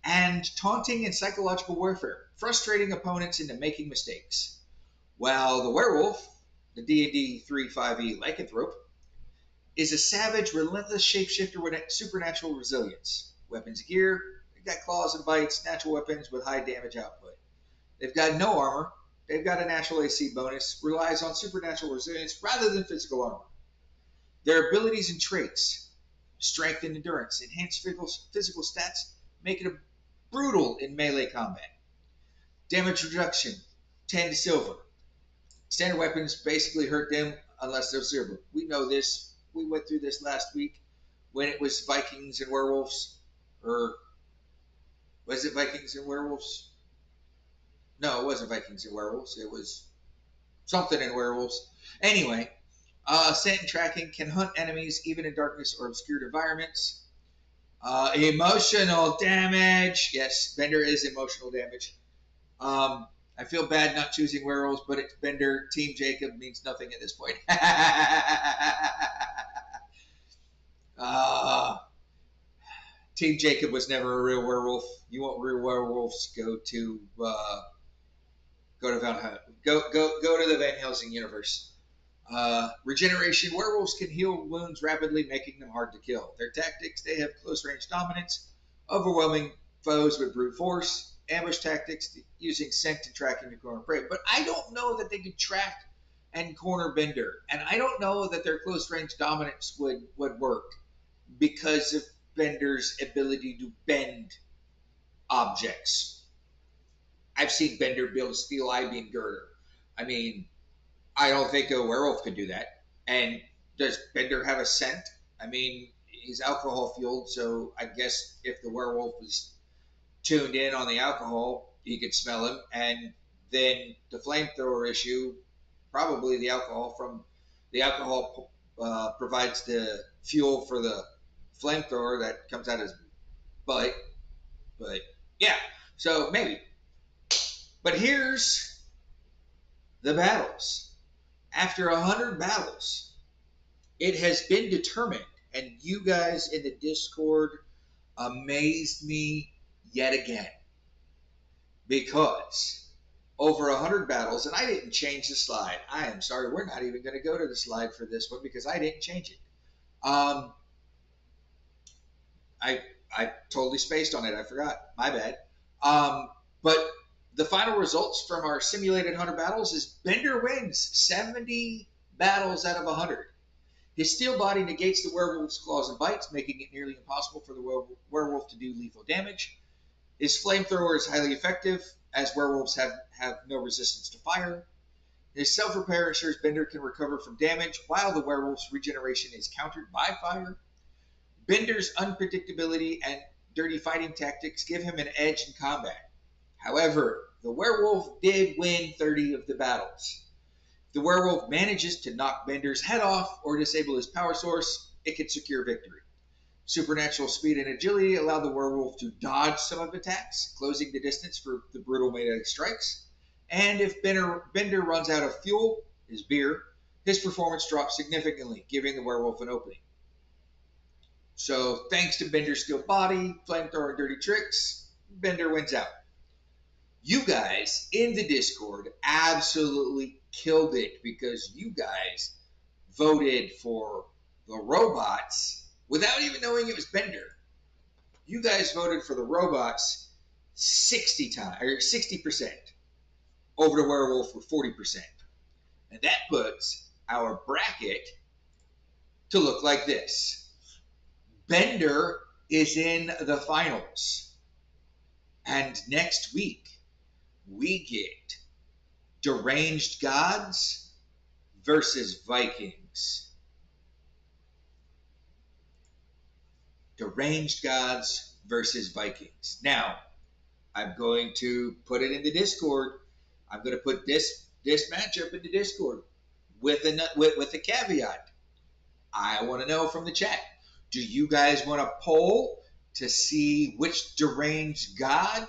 and taunting and psychological warfare, frustrating opponents into making mistakes. While the werewolf, the D&D 3.5e lycanthrope, is a savage, relentless shapeshifter with supernatural resilience. Weapons and gear, they've got claws and bites, natural weapons with high damage output. They've got no armor. They've got a natural AC bonus, relies on supernatural resilience rather than physical armor. Their abilities and traits, strength and endurance, enhanced physical stats, make it brutal in melee combat. Damage reduction, 10 to silver. Standard weapons basically hurt them unless they're silver. We know this. We went through this last week when it was Vikings and werewolves. Or was it Vikings and werewolves? No, it wasn't Vikings and werewolves. It was something in werewolves. Anyway, scent and tracking, can hunt enemies even in darkness or obscured environments. Emotional damage. Yes, Bender is emotional damage. I feel bad not choosing werewolves, but it's Bender. Team Jacob means nothing at this point. Team Jacob was never a real werewolf. You want real werewolves? Go to Valhalla. Go to the Van Helsing universe. Regeneration. Werewolves can heal wounds rapidly, making them hard to kill. Their tactics: they have close range dominance, overwhelming foes with brute force, ambush tactics, using scent and tracking to corner prey. But I don't know that they could track and corner Bender, and I don't know that their close range dominance would work because of Bender's ability to bend objects. I've seen Bender build a steel I-beam girder. I mean, I don't think a werewolf could do that. And does Bender have a scent? I mean, he's alcohol fueled, so I guess if the werewolf was tuned in on the alcohol, he could smell him. And then the flamethrower issue, probably the alcohol provides the fuel for the flamethrower that comes out of his butt. But yeah, so maybe. But here's the battles. After 100 battles, it has been determined, and you guys in the Discord amazed me yet again, because over 100 battles, and I didn't change the slide. I am sorry, we're not even going to go to the slide for this one because I didn't change it. I totally spaced on it. I forgot. My bad. But the final results from our simulated 100 battles is Bender wins 70 battles out of 100. His steel body negates the werewolf's claws and bites, making it nearly impossible for the werewolf to do lethal damage. His flamethrower is highly effective, as werewolves have no resistance to fire. His self-repair ensures Bender can recover from damage, while the werewolf's regeneration is countered by fire. Bender's unpredictability and dirty fighting tactics give him an edge in combat. However, the werewolf did win 30 of the battles. If the werewolf manages to knock Bender's head off or disable his power source, it can secure victory. Supernatural speed and agility allow the werewolf to dodge some of attacks, closing the distance for the brutal melee strikes. And if Bender runs out of fuel, his beer, his performance drops significantly, giving the werewolf an opening. So thanks to Bender's steel body, flamethrower, and dirty tricks, Bender wins out. You guys in the Discord absolutely killed it because you guys voted for the robots without even knowing it was Bender. You guys voted for the robots 60% over the werewolf with 40%. And that puts our bracket to look like this. Bender is in the finals. And next week, we get Deranged Gods versus Vikings. Deranged Gods versus Vikings. Now, I'm going to put it in the Discord. I'm going to put this matchup in the Discord with a caveat. I want to know from the chat. Do you guys want a poll to see which deranged god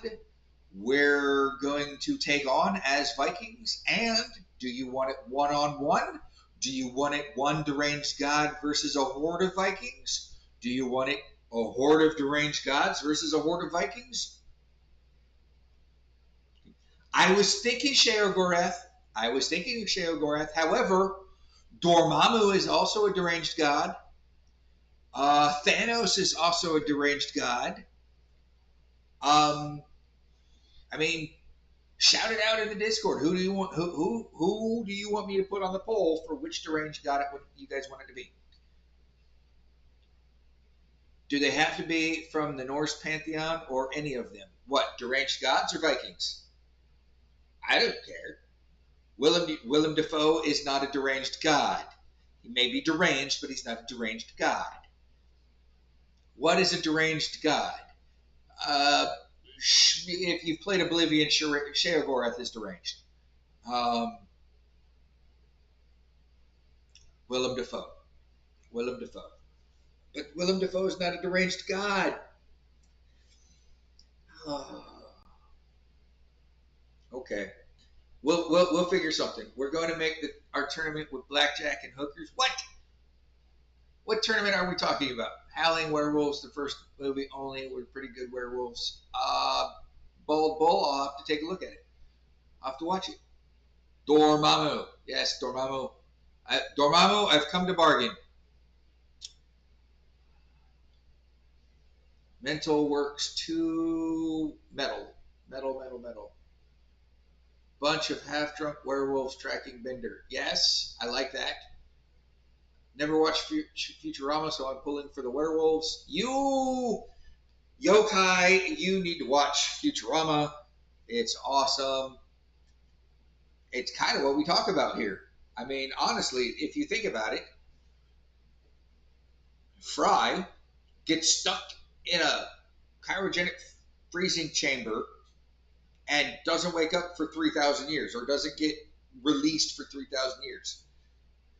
we're going to take on as Vikings? And do you want it one-on-one? Do you want it one deranged god versus a horde of Vikings? Do you want it a horde of deranged gods versus a horde of Vikings? I was thinking Sheogorath. However, Dormammu is also a deranged god. Thanos is also a deranged god. I mean, shout it out in the Discord. Who do you want? Who do you want me to put on the poll for which deranged god you guys want it to be? Do they have to be from the Norse pantheon or any of them? What, deranged gods or Vikings? I don't care. Willem Dafoe is not a deranged god. He may be deranged, but he's not a deranged god. What is a deranged god? If you've played Oblivion, Sheogorath is deranged. Willem Dafoe. But Willem Dafoe is not a deranged god. Okay. We'll figure something. We're going to make our tournament with blackjack and hookers. What tournament are we talking about? Howling Werewolves, the first movie only. We're pretty good werewolves. Bald Bull, I'll have to take a look at it. I'll have to watch it. Dormammu. Yes, Dormammu. Dormammu, I've come to bargain. Mental works 2 metal. Bunch of half-drunk werewolves tracking Bender. Yes, I like that. Never watched Futurama, so I'm pulling for the werewolves. You, Yokai, you need to watch Futurama. It's awesome. It's kind of what we talk about here. I mean, honestly, if you think about it, Fry gets stuck in a cryogenic freezing chamber and doesn't wake up for 3,000 years, or doesn't get released for 3,000 years.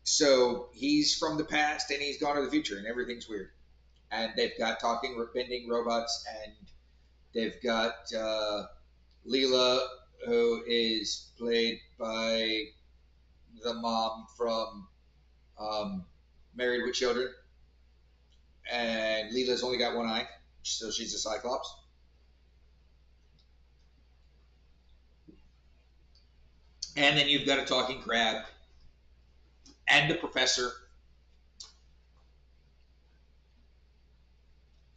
So he's from the past and he's gone to the future, and everything's weird. And they've got talking, bending robots, and they've got Leela, who is played by the mom from Married with Children. And Leela's only got one eye, so she's a Cyclops. And then you've got a talking crab and the professor.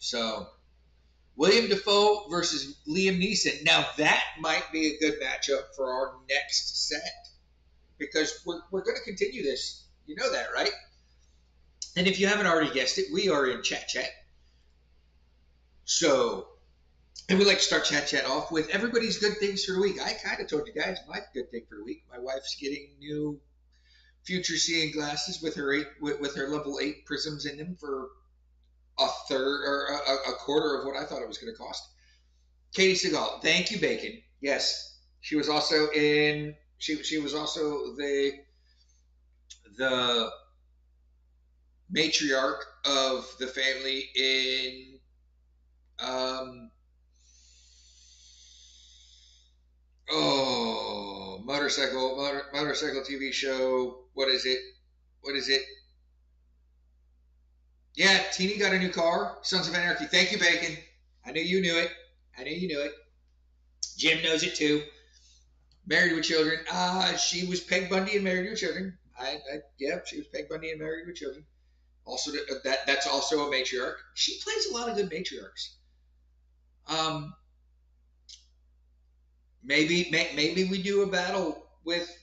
So William Dafoe versus Liam Neeson. Now that might be a good matchup for our next set because we're going to continue this. You know that, right? And if you haven't already guessed it, we are in Chat Chat. So, and we like to start Chat off with everybody's good things for the week. I kind of told you guys my good thing for the week. My wife's getting new future seeing glasses with her level 8 prisms in them for a third or a quarter of what I thought it was going to cost. Katie Seagal, thank you, Bacon. Yes, she was also in. She was also the matriarch of the family in motorcycle TV show. What is it? Yeah, Teeny got a new car. Sons of Anarchy. Thank you, Bacon. I knew you knew it. Jim knows it too. Married with Children. She was Peg Bundy and Married with Children. She was Peg Bundy and Married with Children. Also, that's also a matriarch. She plays a lot of good matriarchs. Maybe we do a battle with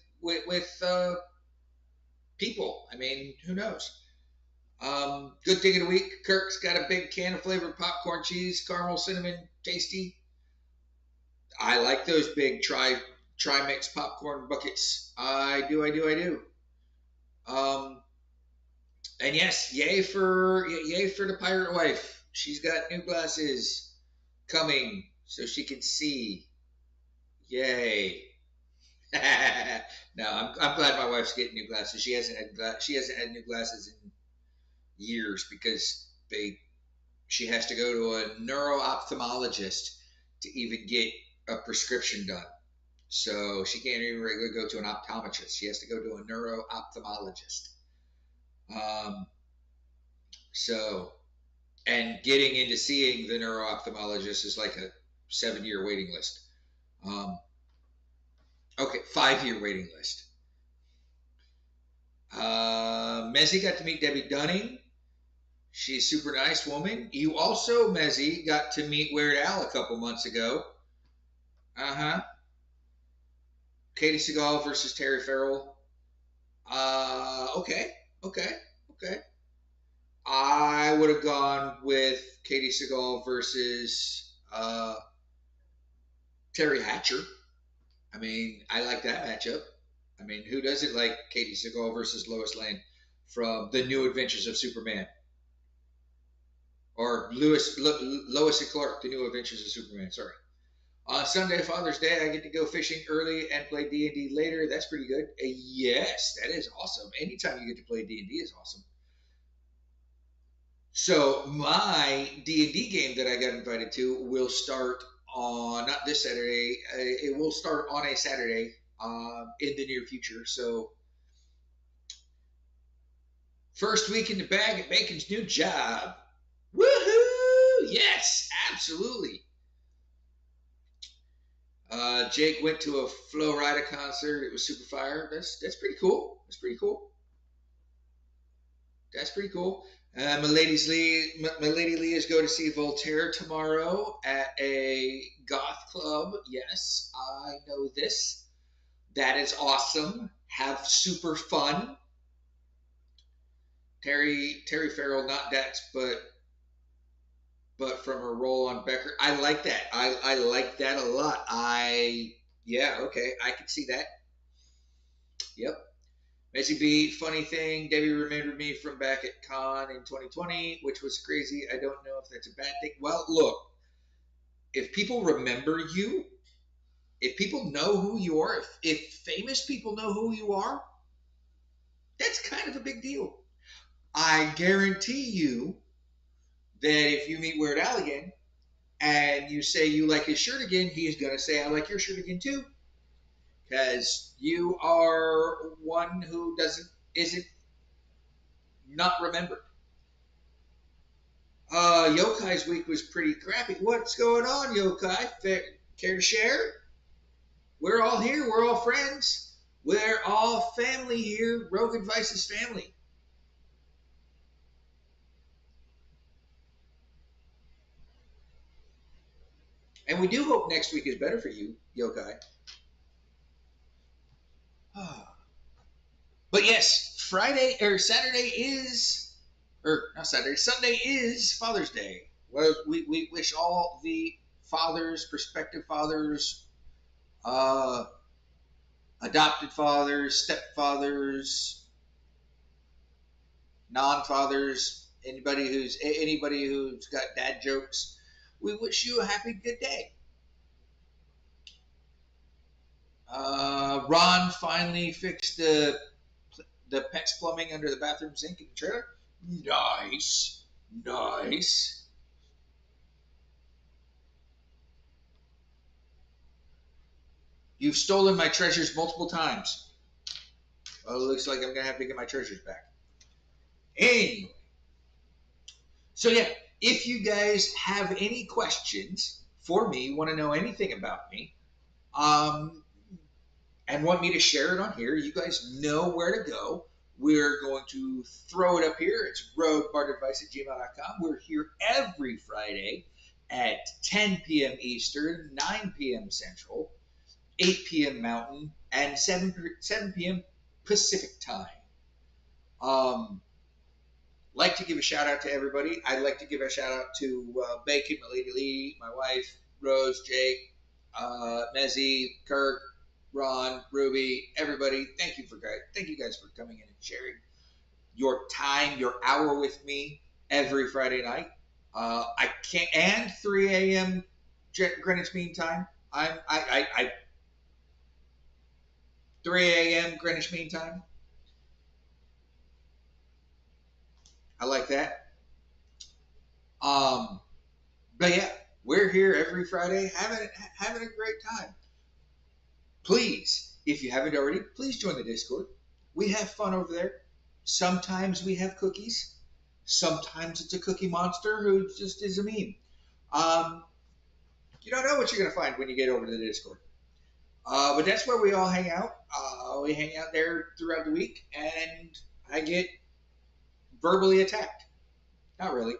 people. I mean, who knows? Good thing of the week. Kirk's got a big can of flavored popcorn cheese, caramel, cinnamon, tasty. I like those big tri-mix popcorn buckets. I do. And yes, yay for the pirate wife. She's got new glasses coming so she can see. Yay. No, I'm glad my wife's getting new glasses. She hasn't had new glasses in years because she has to go to a neuro-ophthalmologist to even get a prescription done. So she can't even regularly go to an optometrist. She has to go to a neuro-ophthalmologist. And getting into seeing the neuro-ophthalmologist is like a 7-year waiting list. 5-year waiting list. Mezzy got to meet Debbie Dunning. She's a super nice woman. You also, Mezzy, got to meet Weird Al a couple months ago. Katie Seagal versus Terry Farrell. Okay. I would have gone with Katie Seagal versus Terry Hatcher. I mean, I like that matchup. I mean, who doesn't like Katie Seagal versus Lois Lane from The New Adventures of Superman? Or Lois and Clark, The New Adventures of Superman, sorry. On Sunday, Father's Day, I get to go fishing early and play D&D later. That's pretty good. Yes, that is awesome. Anytime you get to play D&D is awesome. So my D&D game that I got invited to will start on, not this Saturday, it will start on a Saturday in the near future. So first week in the bag at Bacon's new job. Woohoo! Yes, absolutely. Jake went to a Flo Rida concert. It was super fire. That's pretty cool. My lady Lee is going to see Voltaire tomorrow at a goth club. Yes, I know this. That is awesome. Have super fun. Terry Farrell, not Dex, but from her role on Becker. I like that. I like that a lot. Okay, I can see that. Yep. Macy B, funny thing, Debbie remembered me from back at Con in 2020, which was crazy. I don't know if that's a bad thing. Well, look, if people remember you, if people know who you are, if famous people know who you are, that's kind of a big deal. I guarantee you that if you meet Weird Al again and you say you like his shirt again, he's going to say, I like your shirt again too. Because you are one who isn't not remembered. Yokai's week was pretty crappy. What's going on, Yokai? Care to share? We're all here. We're all friends. We're all family here. Rogue Advice is family. And we do hope next week is better for you, Yokai. But yes, Friday or Saturday is, or not Saturday, Sunday is Father's Day. Well, we wish all the fathers, prospective fathers, uh, adopted fathers, stepfathers, non-fathers, anybody who's got dad jokes. We wish you a happy good day. Ron finally fixed the PEX plumbing under the bathroom sink in the trailer. Nice, nice. You've stolen my treasures multiple times. Well, it looks like I'm gonna have to get my treasures back. Anyway, so yeah, if you guys have any questions for me, want to know anything about me, um, and want me to share it on here, you guys know where to go. We're going to throw it up here. It's roadbartadvice@gmail.com. We're here every Friday at 10 p.m. Eastern, 9 p.m. Central, 8 p.m. Mountain, and 7 p.m. Pacific time. Like to give a shout out to everybody. I'd like to give a shout out to Bacon, my lady Lee, my wife, Rose, Jake, Mezzy, Kirk, Ron, Ruby, everybody. Thank you guys for coming in and sharing your time, your hour with me every Friday night. I can't, and 3 a.m. Greenwich Mean Time. I 3 a.m. Greenwich Mean Time. I like that. But yeah, we're here every Friday having a great time. Please, if you haven't already, please join the Discord. We have fun over there. Sometimes we have cookies. Sometimes it's a cookie monster who just is a meme. Um, you don't know what you're going to find when you get over to the Discord. But that's where we all hang out. We hang out there throughout the week, and I get verbally attacked. Not really.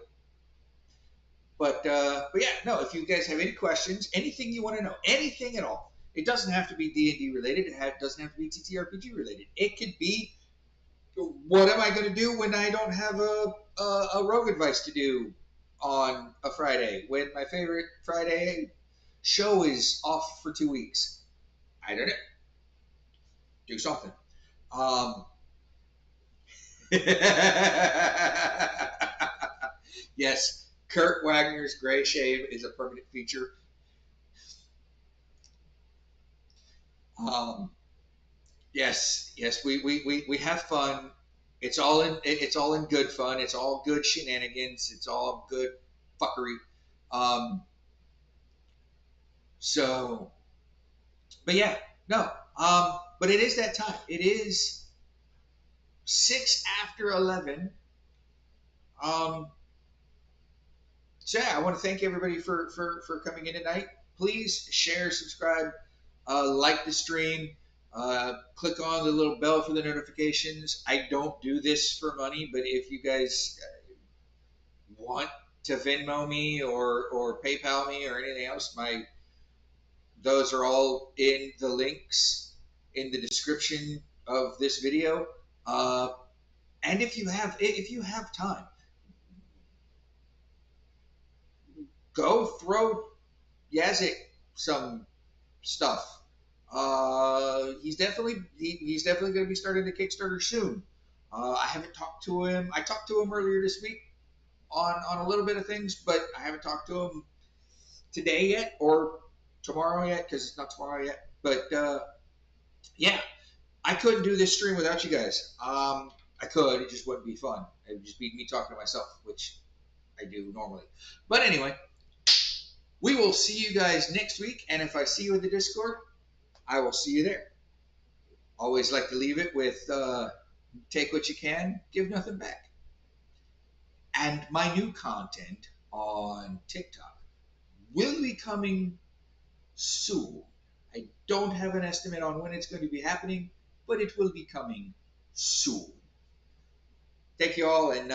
But yeah, no. If you guys have any questions, anything you want to know, anything at all, it doesn't have to be D&D related. It doesn't have to be TTRPG related. It could be, what am I going to do when I don't have a rogue advice to do on a Friday when my favorite Friday show is off for 2 weeks? I don't know. Do something. Um, yes, Kurt Wagner's gray shave is a permanent feature. Um, yes, we have fun. It's all in good fun. It's all good shenanigans. It's all good fuckery. Um, so, but yeah, no. But it is that time. It is 6 after 11. Um, so yeah, I want to thank everybody for coming in tonight. Please share, subscribe, like the stream. Click on the little bell for the notifications. I don't do this for money, but if you guys want to Venmo me or PayPal me or anything else, those are all in the links in the description of this video. And if you have time, go throw Yazik some stuff. He's definitely going to be starting the Kickstarter soon. I haven't talked to him. I talked to him earlier this week on a little bit of things, but I haven't talked to him today yet or tomorrow yet because it's not tomorrow yet. But yeah, I couldn't do this stream without you guys. I could. It just wouldn't be fun. It would just be me talking to myself, which I do normally. But anyway, we will see you guys next week. And if I see you in the Discord, I will see you there. Always like to leave it with take what you can, give nothing back. And my new content on TikTok will be coming soon. I don't have an estimate on when it's going to be happening, but it will be coming soon. Thank you all, and